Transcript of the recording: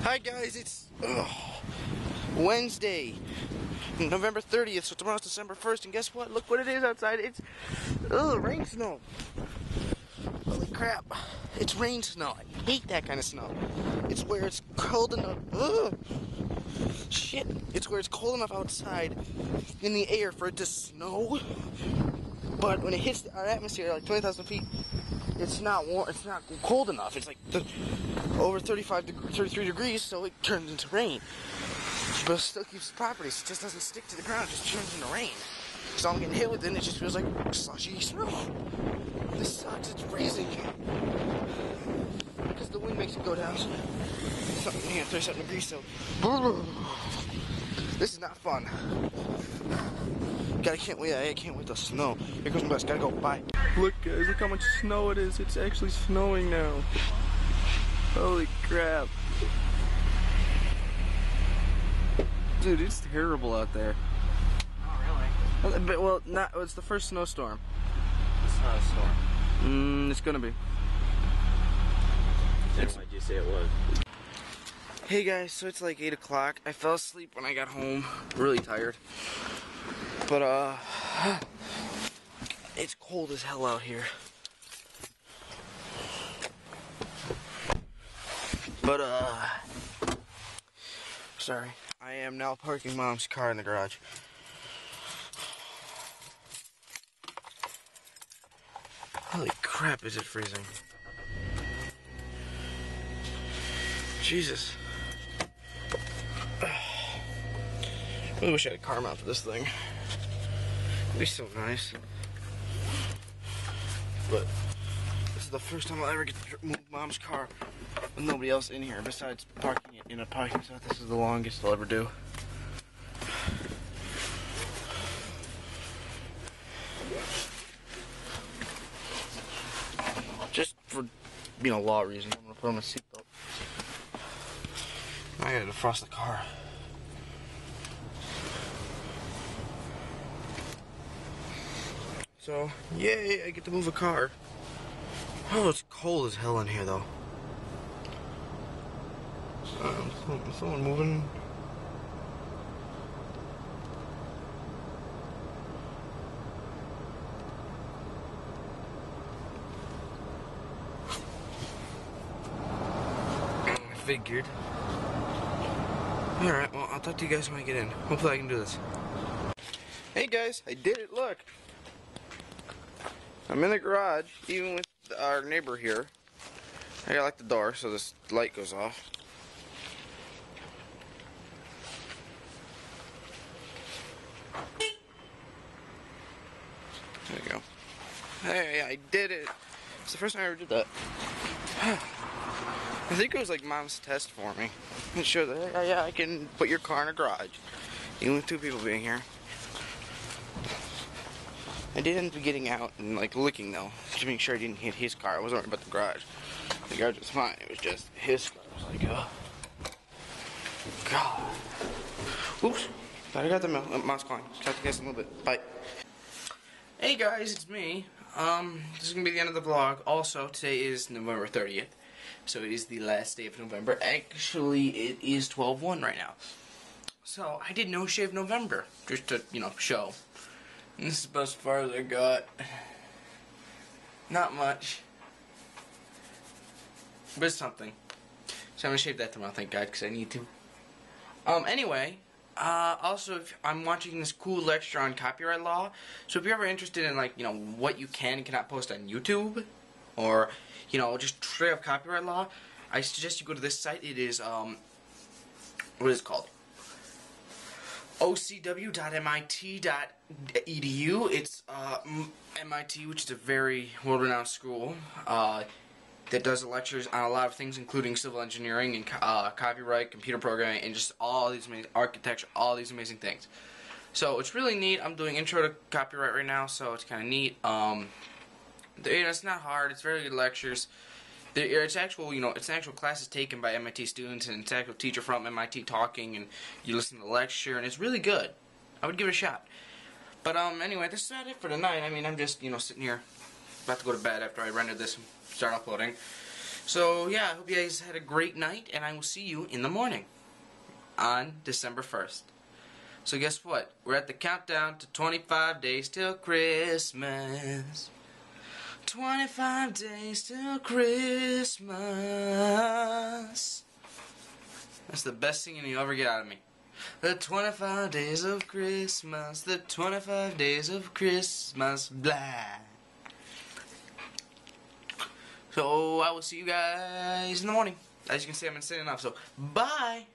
Hi guys, it's Wednesday, November 30th, so tomorrow's December 1st, and guess what? Look what it is outside. It's rain snow. Holy crap. It's rain snow. I hate that kind of snow. It's where it's cold enough. Shit. It's where it's cold enough outside in the air for it to snow, but when it hits our atmosphere, like 20,000 feet, it's not warm. It's not cold enough. It's like over 33 degrees, so it turns into rain. But it still keeps properties. It just doesn't stick to the ground. It just turns into rain. So I'm getting hit with it, and it just feels like slushy snow. This sucks. It's freezing. Because the wind makes it go down. Something here, 37 degrees, so this is not fun. God, I can't wait to snow. Here comes my bus. Gotta go. Bye. Look, guys, look how much snow it is. It's actually snowing now. Holy crap. Dude, it's terrible out there. Oh, really? But, well, it's the first snowstorm. It's not a storm. It's gonna be. Then why'd you say it was? Hey guys, so it's like 8 o'clock. I fell asleep when I got home. Really tired. But, it's cold as hell out here. But, sorry. I am now parking Mom's car in the garage. Holy crap, is it freezing. Jesus. I really wish I had a car mount for this thing. It'd be so nice. But this is the first time I'll ever get to move Mom's car with nobody else in here besides parking it in a parking spot. This is the longest I'll ever do. Just for, law reasons, I'm gonna put on my seatbelt. I gotta defrost the car. So, yay, I get to move a car. Oh, it's cold as hell in here, though. Someone moving? I figured. Alright, well, I'll talk to you guys when I get in. Hopefully I can do this. Hey guys, I did it, look! I'm in the garage, even with our neighbor here. I gotta lock the door so this light goes off. There we go. Hey, I did it! It's the first time I ever did that. I think it was like Mom's test for me. It showed that, yeah, I can put your car in a garage. Even with two people being here. I did end up getting out and like looking though, to make sure I didn't hit his car. I wasn't worried about the garage. The garage was fine. It was just his car. I was like, oh, God. Oops. Thought I got the mouse calling. Talk to you guys in a little bit. Bye. Hey guys, it's me. This is gonna be the end of the vlog. Also, today is November 30th, so it is the last day of November. Actually, it is 12/1 right now. So I did No Shave November, just to show. And this is about as far as I got. Not much. But it's something. So I'm gonna shave that tomorrow, thank God, because I need to. Anyway, also, I'm watching this cool lecture on copyright law. So if you're ever interested in, like, what you can and cannot post on YouTube, or, just straight up copyright law, I suggest you go to this site. It is, what is it called? ocw.mit.edu. It's MIT, which is a very world-renowned school that does lectures on a lot of things, including civil engineering and copyright, computer programming, and just all these amazing architecture, all these amazing things. So it's really neat. I'm doing intro to copyright right now, so it's kind of neat. It's not hard. It's very good lectures. It's actual, it's actual classes taken by MIT students, and it's an actual teacher from MIT talking, and you listen to the lecture, and it's really good. I would give it a shot. But anyway, this is about it for tonight. I mean, I'm just sitting here, about to go to bed after I render this and start uploading. So yeah, I hope you guys had a great night, and I will see you in the morning on December 1st. So guess what? We're at the countdown to 25 days till Christmas. 25 days till Christmas. That's the best singing you'll ever get out of me. The 25 days of Christmas, the 25 days of Christmas, blah. So I will see you guys in the morning. As you can see, I'm insanely enough. So bye.